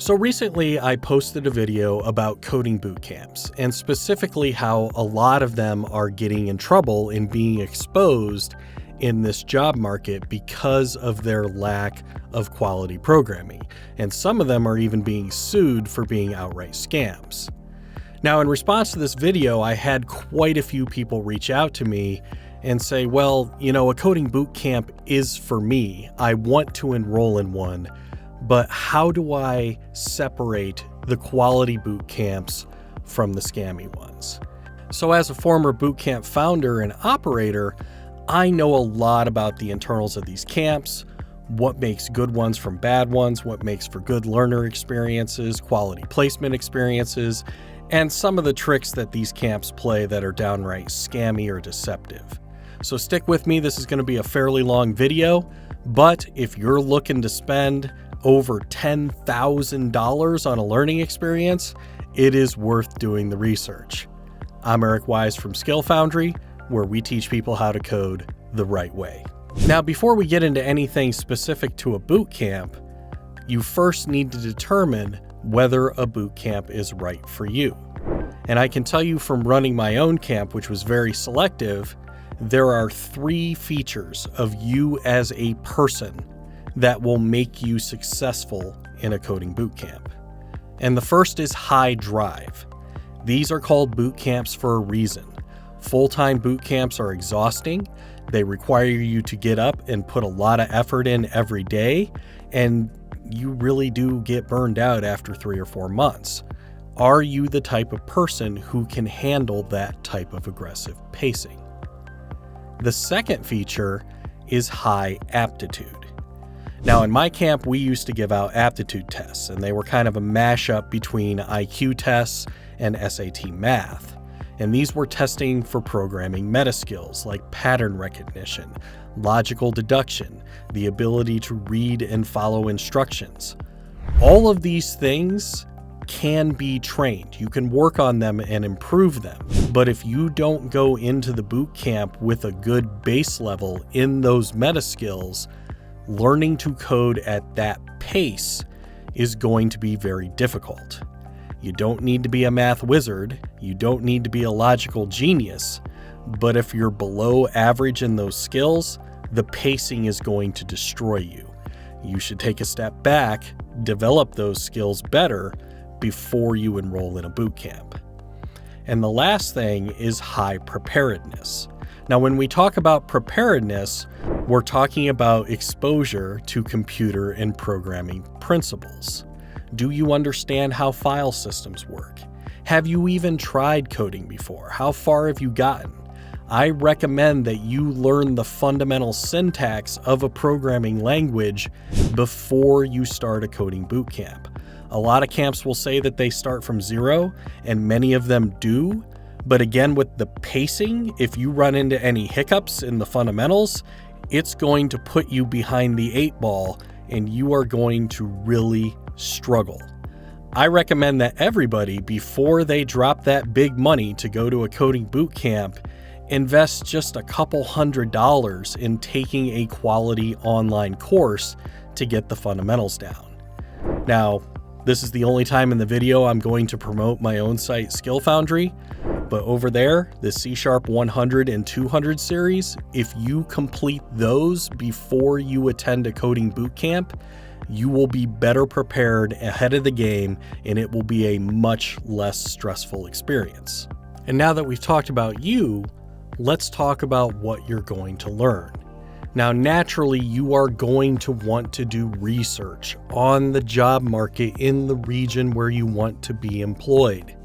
So recently I posted a video about coding boot camps, and specifically how a lot of them are getting in trouble and being exposed in this job market because of their lack of quality programming. And some of them are even being sued for being outright scams. Now, in response to this video, I had quite a few people reach out to me and say, well, a coding boot camp is for me. I want to enroll in one. But how do I separate the quality boot camps from the scammy ones? So as a former bootcamp founder and operator, I know a lot about the internals of these camps, what makes good ones from bad ones, what makes for good learner experiences, quality placement experiences, and some of the tricks that these camps play that are downright scammy or deceptive. So stick with me, this is going to be a fairly long video, but if you're looking to spend over $10,000 on a learning experience, it is worth doing the research. I'm Eric Wise from Skill Foundry, where we teach people how to code the right way. Now, before we get into anything specific to a boot camp, you first need to determine whether a boot camp is right for you. And I can tell you from running my own camp, which was very selective, there are 3 features of you as a person that will make you successful in a coding boot camp. And the first is high drive. These are called boot camps for a reason. Full-time boot camps are exhausting. They require you to get up and put a lot of effort in every day, and you really do get burned out after 3 or 4 months. Are you the type of person who can handle that type of aggressive pacing? The second feature is high aptitude. Now, in my camp, we used to give out aptitude tests, and they were kind of a mashup between IQ tests and SAT math. And these were testing for programming meta skills like pattern recognition, logical deduction, the ability to read and follow instructions. All of these things can be trained. You can work on them and improve them. But if you don't go into the boot camp with a good base level in those meta skills, learning to code at that pace is going to be very difficult. You don't need to be a math wizard, you don't need to be a logical genius, but if you're below average in those skills, the pacing is going to destroy you. You should take a step back, develop those skills better before you enroll in a boot camp. And the last thing is high preparedness. Now, when we talk about preparedness, we're talking about exposure to computer and programming principles. Do you understand how file systems work? Have you even tried coding before? How far have you gotten? I recommend that you learn the fundamental syntax of a programming language before you start a coding boot camp. A lot of camps will say that they start from zero, and many of them do. But again, with the pacing, if you run into any hiccups in the fundamentals, it's going to put you behind the 8 ball and you are going to really struggle. I recommend that everybody, before they drop that big money to go to a coding boot camp, invest just a couple $100s in taking a quality online course to get the fundamentals down. Now, this is the only time in the video I'm going to promote my own site, Skill Foundry, but over there, the C# 100 and 200 series, if you complete those before you attend a coding boot camp, you will be better prepared ahead of the game, and it will be a much less stressful experience. And now that we've talked about you, let's talk about what you're going to learn. Now, naturally, you are going to want to do research on the job market in the region where you want to be employed.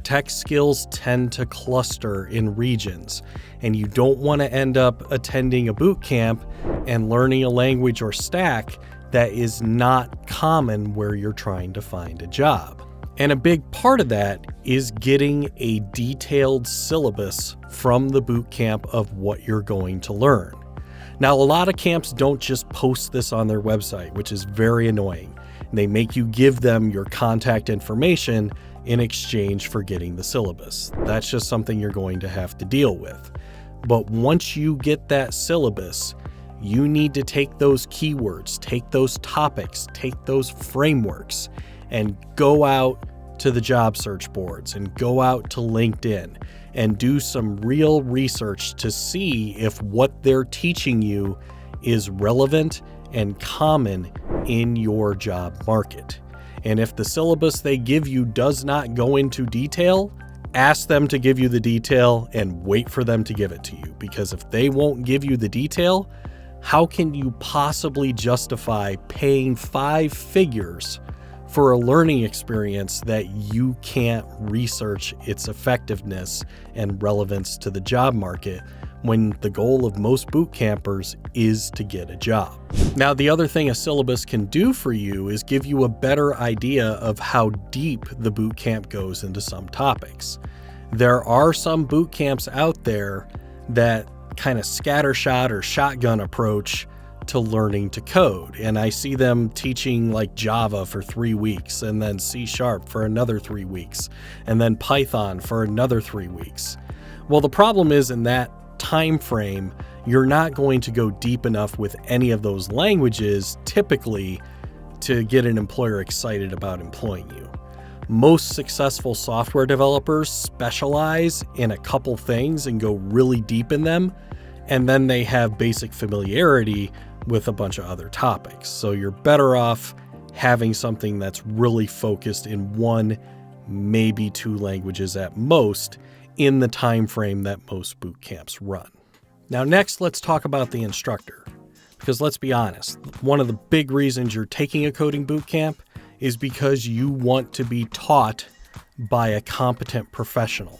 Tech skills tend to cluster in regions, and you don't want to end up attending a boot camp and learning a language or stack that is not common where you're trying to find a job. And a big part of that is getting a detailed syllabus from the boot camp of what you're going to learn. Now, a lot of camps don't just post this on their website, which is very annoying. They make you give them your contact information in exchange for getting the syllabus. That's just something you're going to have to deal with. But once you get that syllabus, you need to take those keywords, take those topics, take those frameworks, and go out to the job search boards and go out to LinkedIn and do some real research to see if what they're teaching you is relevant and common in your job market. And if the syllabus they give you does not go into detail, ask them to give you the detail and wait for them to give it to you. Because if they won't give you the detail, how can you possibly justify paying 5 figures for a learning experience that you can't research its effectiveness and relevance to the job market when the goal of most boot campers is to get a job? Now, the other thing a syllabus can do for you is give you a better idea of how deep the boot camp goes into some topics. There are some boot camps out there that kind of scattershot or shotgun approach to learning to code. And I see them teaching like Java for 3 weeks, and then C# for another 3 weeks, and then Python for another 3 weeks. Well, the problem is in that time frame, you're not going to go deep enough with any of those languages typically to get an employer excited about employing you. Most successful software developers specialize in a couple things and go really deep in them, and then they have basic familiarity with a bunch of other topics. So you're better off having something that's really focused in 1, maybe 2 languages at most in the time frame that most boot camps run. Now, next, let's talk about the instructor. Because let's be honest, one of the big reasons you're taking a coding boot camp is because you want to be taught by a competent professional.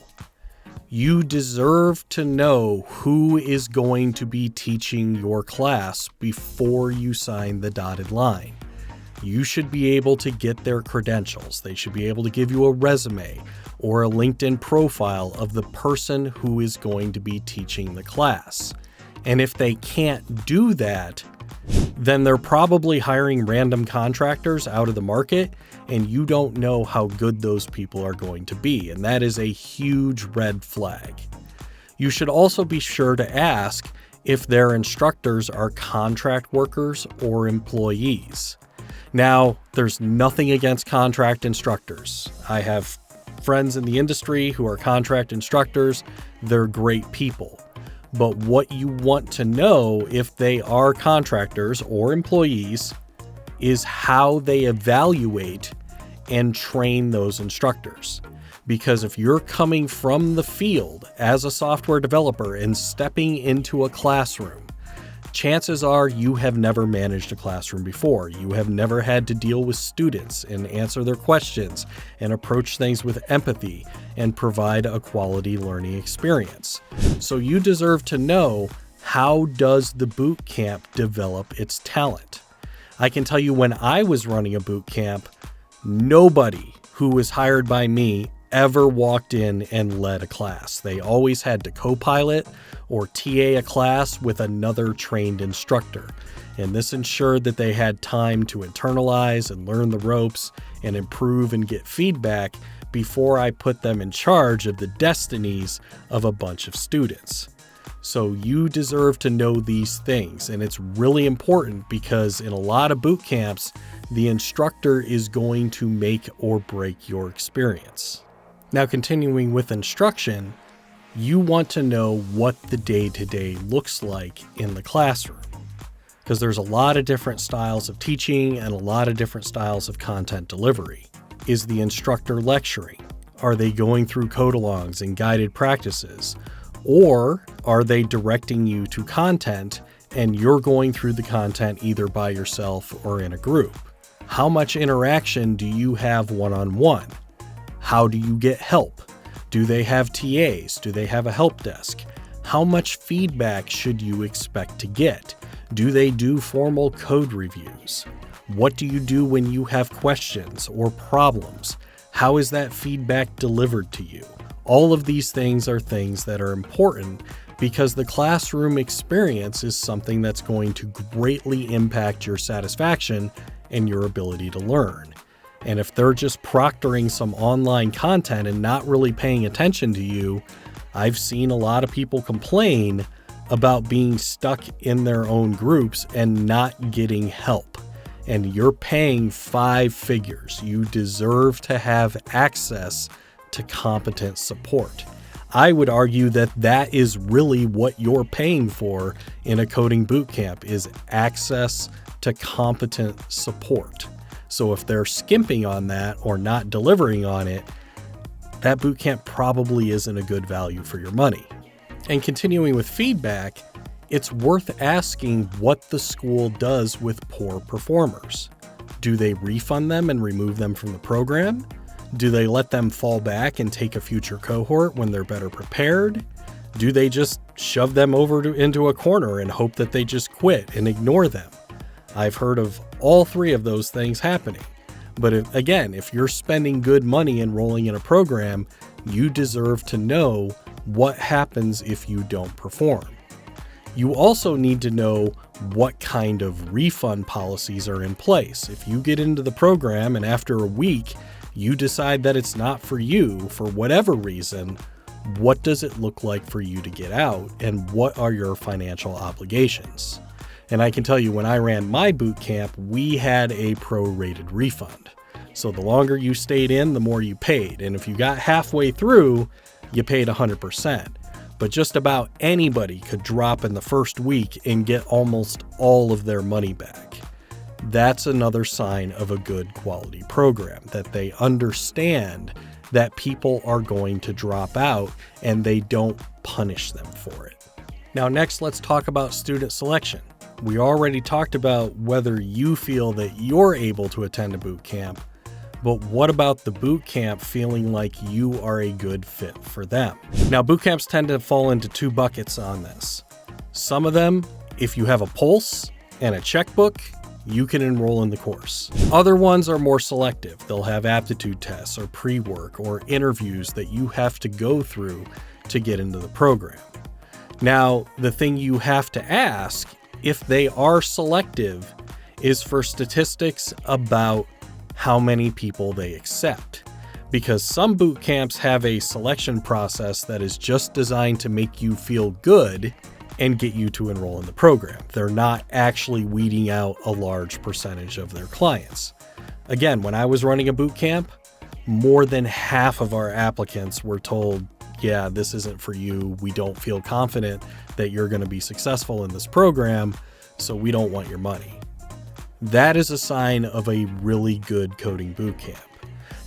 You deserve to know who is going to be teaching your class before you sign the dotted line. You should be able to get their credentials. They should be able to give you a resume or a LinkedIn profile of the person who is going to be teaching the class. And if they can't do that, then they're probably hiring random contractors out of the market, and you don't know how good those people are going to be. And that is a huge red flag. You should also be sure to ask if their instructors are contract workers or employees. Now, there's nothing against contract instructors. I have friends in the industry who are contract instructors. They're great people. But what you want to know if they are contractors or employees is how they evaluate and train those instructors. Because if you're coming from the field as a software developer and stepping into a classroom, chances are you have never managed a classroom before. You have never had to deal with students and answer their questions and approach things with empathy and provide a quality learning experience. So you deserve to know, how does the boot camp develop its talent? I can tell you, when I was running a boot camp, nobody who was hired by me ever walked in and led a class. They always had to co-pilot or TA a class with another trained instructor. And this ensured that they had time to internalize and learn the ropes and improve and get feedback before I put them in charge of the destinies of a bunch of students. So you deserve to know these things, and it's really important because in a lot of boot camps, the instructor is going to make or break your experience. Now, continuing with instruction, you want to know what the day-to-day looks like in the classroom, because there's a lot of different styles of teaching and a lot of different styles of content delivery. Is the instructor lecturing? Are they going through code-alongs and guided practices? Or are they directing you to content and you're going through the content either by yourself or in a group? How much interaction do you have one-on-one? How do you get help? Do they have TAs? Do they have a help desk? How much feedback should you expect to get? Do they do formal code reviews? What do you do when you have questions or problems? How is that feedback delivered to you? All of these things are things that are important because the classroom experience is something that's going to greatly impact your satisfaction and your ability to learn. And if they're just proctoring some online content and not really paying attention to you, I've seen a lot of people complain about being stuck in their own groups and not getting help. and you're paying 5 figures. You deserve to have access to competent support. I would argue that that is really what you're paying for in a coding bootcamp, is access to competent support. So if they're skimping on that or not delivering on it, that bootcamp probably isn't a good value for your money. And continuing with feedback, it's worth asking what the school does with poor performers. Do they refund them and remove them from the program? Do they let them fall back and take a future cohort when they're better prepared? Do they just shove them into a corner and hope that they just quit and ignore them? I've heard of all 3 of those things happening. But if you're spending good money enrolling in a program, you deserve to know what happens if you don't perform. You also need to know what kind of refund policies are in place. If you get into the program and after a week you decide that it's not for you for whatever reason, what does it look like for you to get out, and what are your financial obligations? And I can tell you, when I ran my boot camp, we had a prorated refund. So the longer you stayed in, the more you paid. And if you got halfway through, you paid 100%. But just about anybody could drop in the first week and get almost all of their money back. That's another sign of a good quality program, that they understand that people are going to drop out and they don't punish them for it. Now, next, let's talk about student selection. We already talked about whether you feel that you're able to attend a boot camp, but what about the boot camp feeling like you are a good fit for them? Now, boot camps tend to fall into 2 buckets on this. Some of them, if you have a pulse and a checkbook, you can enroll in the course. Other ones are more selective. They'll have aptitude tests or pre-work or interviews that you have to go through to get into the program. Now, the thing you have to ask, if they are selective, is for statistics about how many people they accept. Because some boot camps have a selection process that is just designed to make you feel good and get you to enroll in the program. They're not actually weeding out a large percentage of their clients. Again, when I was running a boot camp, more than half of our applicants were told, yeah, this isn't for you. We don't feel confident that you're going to be successful in this program, so we don't want your money. That is a sign of a really good coding boot camp.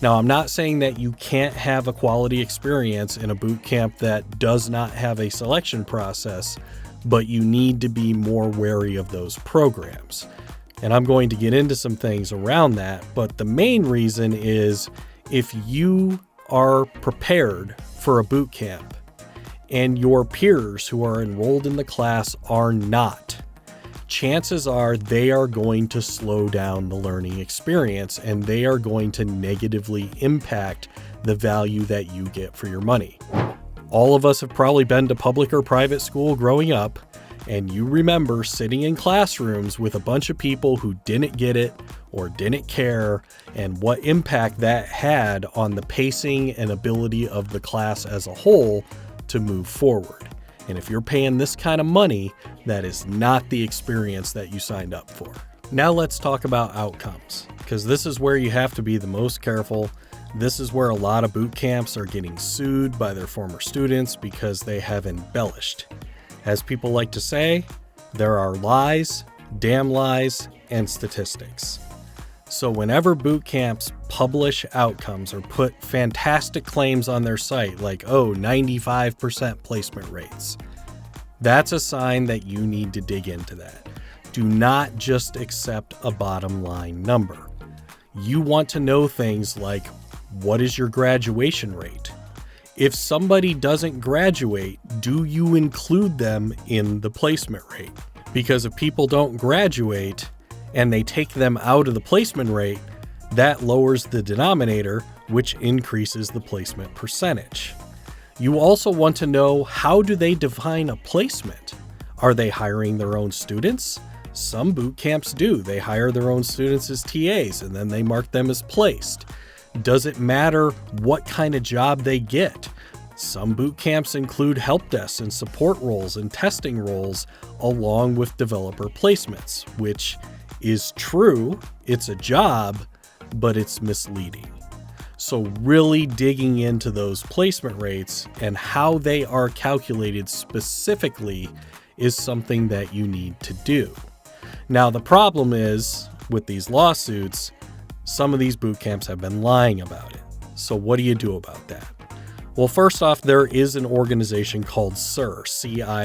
Now, I'm not saying that you can't have a quality experience in a boot camp that does not have a selection process, but you need to be more wary of those programs. And I'm going to get into some things around that, but the main reason is if you are prepared for a boot camp and your peers who are enrolled in the class are not, chances are they are going to slow down the learning experience and they are going to negatively impact the value that you get for your money. All of us have probably been to public or private school growing up, and you remember sitting in classrooms with a bunch of people who didn't get it or didn't care, and what impact that had on the pacing and ability of the class as a whole to move forward. And if you're paying this kind of money, that is not the experience that you signed up for. Now let's talk about outcomes, because this is where you have to be the most careful. This is where a lot of boot camps are getting sued by their former students because they have embellished. As people like to say, there are lies, damn lies, and statistics. So whenever boot camps publish outcomes or put fantastic claims on their site like, 95% placement rates, that's a sign that you need to dig into that. Do not just accept a bottom line number. You want to know things like, what is your graduation rate? If somebody doesn't graduate, do you include them in the placement rate? Because if people don't graduate and they take them out of the placement rate, that lowers the denominator, which increases the placement percentage. You also want to know, how do they define a placement? Are they hiring their own students? Some boot camps do. They hire their own students as TAs and then they mark them as placed. Does it matter what kind of job they get? Some boot camps include help desks and support roles and testing roles along with developer placements, which is true, it's a job, but it's misleading. So really digging into those placement rates and how they are calculated specifically is something that you need to do. Now, the problem is with these lawsuits, some of these boot camps have been lying about it. So what do you do about that? Well, first off, there is an organization called CIRR,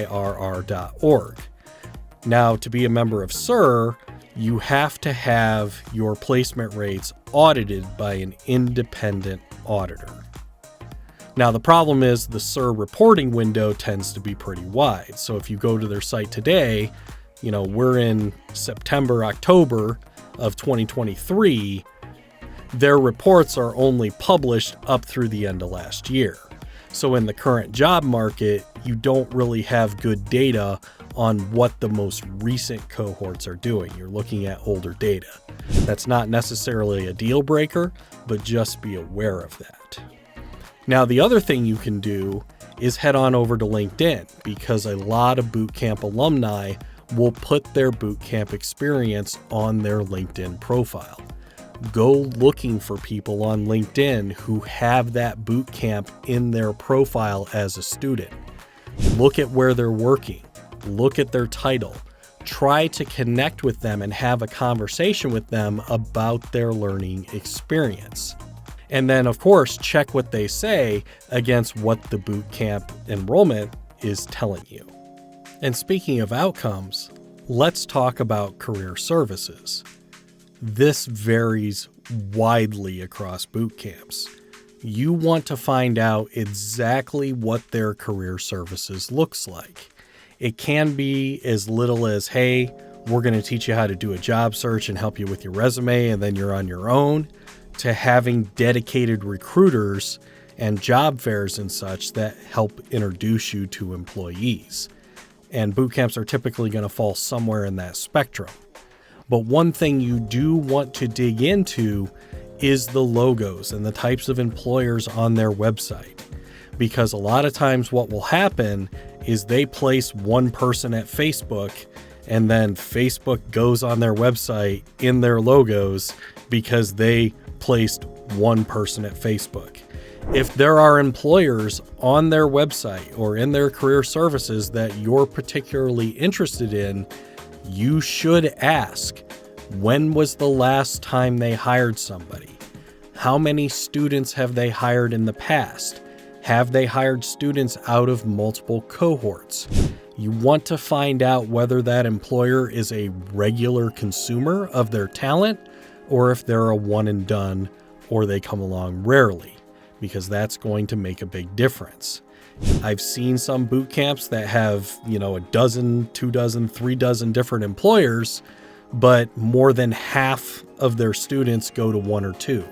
CIRR.org. Now, to be a member of CIRR, you have to have your placement rates audited by an independent auditor. Now, the problem is the CIRR reporting window tends to be pretty wide. So if you go to their site today, we're in September, October of 2023, their reports are only published up through the end of last year. So in the current job market, you don't really have good data on what the most recent cohorts are doing. You're looking at older data. That's not necessarily a deal breaker, but just be aware of that. Now, the other thing you can do is head on over to LinkedIn, because a lot of bootcamp alumni will put their bootcamp experience on their LinkedIn profile. Go looking for people on LinkedIn who have that bootcamp in their profile as a student. Look at where they're working. Look at their title. Try to connect with them and have a conversation with them about their learning experience. And then, of course, check what they say against what the bootcamp enrollment is telling you. And speaking of outcomes, let's talk about career services. This varies widely across boot camps. You want to find out exactly what their career services looks like. It can be as little as, hey, we're going to teach you how to do a job search and help you with your resume, and then you're on your own, to having dedicated recruiters and job fairs and such that help introduce you to employees. And boot camps are typically going to fall somewhere in that spectrum. But one thing you do want to dig into is the logos and the types of employers on their website. Because a lot of times what will happen is they place one person at Facebook, and then Facebook goes on their website in their logos because they placed one person at Facebook. If there are employers on their website or in their career services that you're particularly interested in, you should ask, when was the last time they hired somebody? How many students have they hired in the past? Have they hired students out of multiple cohorts? You want to find out whether that employer is a regular consumer of their talent, or if they're a one and done, or they come along rarely, because that's going to make a big difference. I've seen some boot camps that have, a dozen, 2 dozen, 3 dozen different employers, but more than half of their students go to 1 or 2.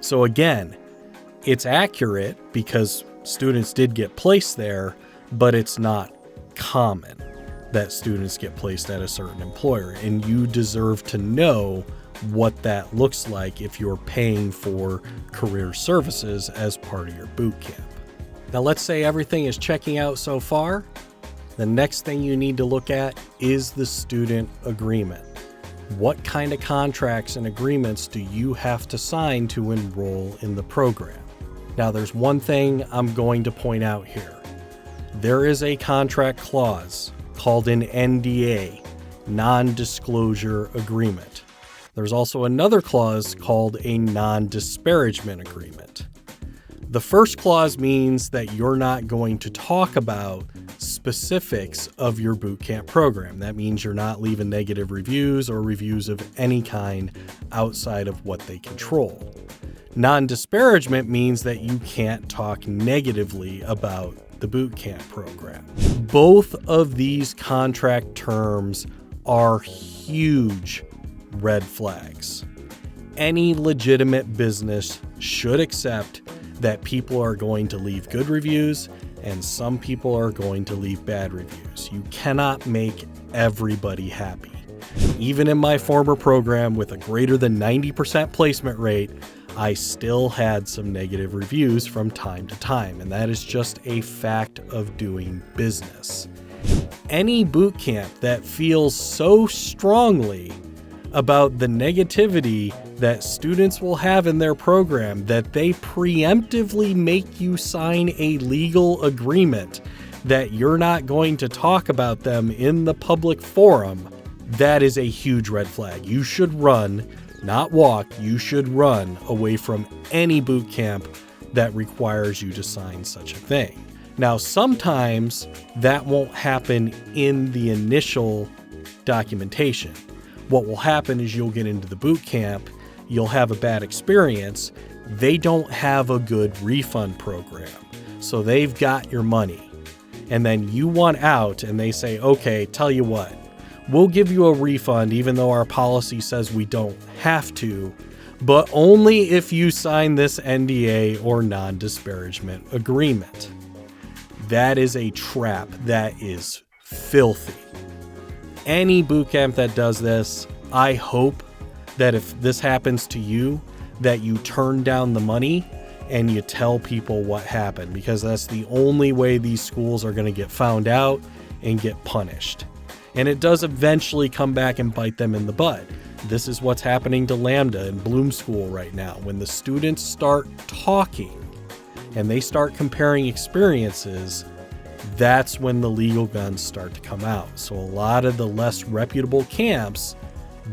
So again, it's accurate because students did get placed there, but it's not common that students get placed at a certain employer, and you deserve to know what that looks like if you're paying for career services as part of your boot camp. Now, let's say everything is checking out so far. The next thing you need to look at is the student agreement. What kind of contracts and agreements do you have to sign to enroll in the program? Now, there's one thing I'm going to point out here. There is a contract clause called an NDA, non-disclosure agreement. There's also another clause called a non-disparagement agreement. The first clause means that you're not going to talk about specifics of your bootcamp program. That means you're not leaving negative reviews or reviews of any kind outside of what they control. Non-disparagement means that you can't talk negatively about the bootcamp program. Both of these contract terms are huge red flags. Any legitimate business should accept that people are going to leave good reviews and some people are going to leave bad reviews. You cannot make everybody happy. Even in my former program with a greater than 90% placement rate, I still had some negative reviews from time to time, and that is just a fact of doing business. Any bootcamp that feels so strongly about the negativity that students will have in their program, that they preemptively make you sign a legal agreement that you're not going to talk about them in the public forum, that is a huge red flag. You should run, not walk, you should run away from any boot camp that requires you to sign such a thing. Now, sometimes that won't happen in the initial documentation. What will happen is you'll get into the boot camp, you'll have a bad experience, they don't have a good refund program, so they've got your money. And then you want out and they say, okay, tell you what, we'll give you a refund even though our policy says we don't have to, but only if you sign this NDA or non-disparagement agreement. That is a trap. That is filthy. Any bootcamp that does this, I hope that if this happens to you, that you turn down the money and you tell people what happened, because that's the only way these schools are going to get found out and get punished. And it does eventually come back and bite them in the butt. This is what's happening to Lambda and Bloom School right now. When the students start talking and they start comparing experiences, that's when the legal guns start to come out. So a lot of the less reputable camps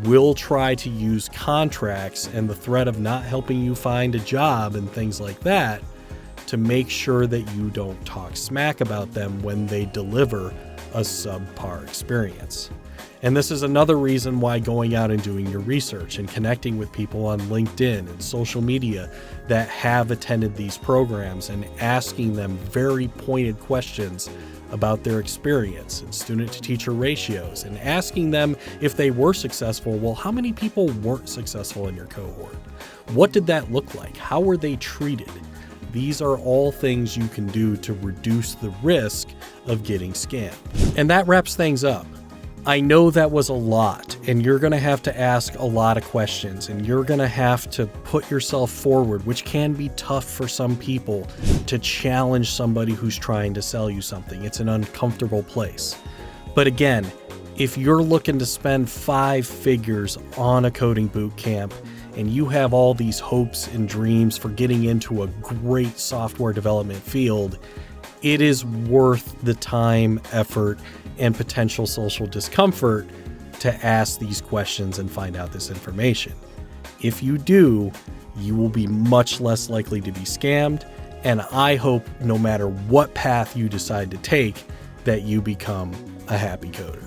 will try to use contracts and the threat of not helping you find a job and things like that to make sure that you don't talk smack about them when they deliver a subpar experience. And this is another reason why going out and doing your research and connecting with people on LinkedIn and social media that have attended these programs and asking them very pointed questions about their experience and student-to-teacher ratios, and asking them if they were successful. Well, how many people weren't successful in your cohort? What did that look like? How were they treated? These are all things you can do to reduce the risk of getting scammed. And that wraps things up. I know that was a lot, and you're going to have to ask a lot of questions, and you're going to have to put yourself forward, which can be tough for some people, to challenge somebody who's trying to sell you something. It's an uncomfortable place. But again, if you're looking to spend 5 figures on a coding boot camp, and you have all these hopes and dreams for getting into a great software development field, it is worth the time, effort, and potential social discomfort to ask these questions and find out this information. If you do, you will be much less likely to be scammed, and I hope no matter what path you decide to take, that you become a happy coder.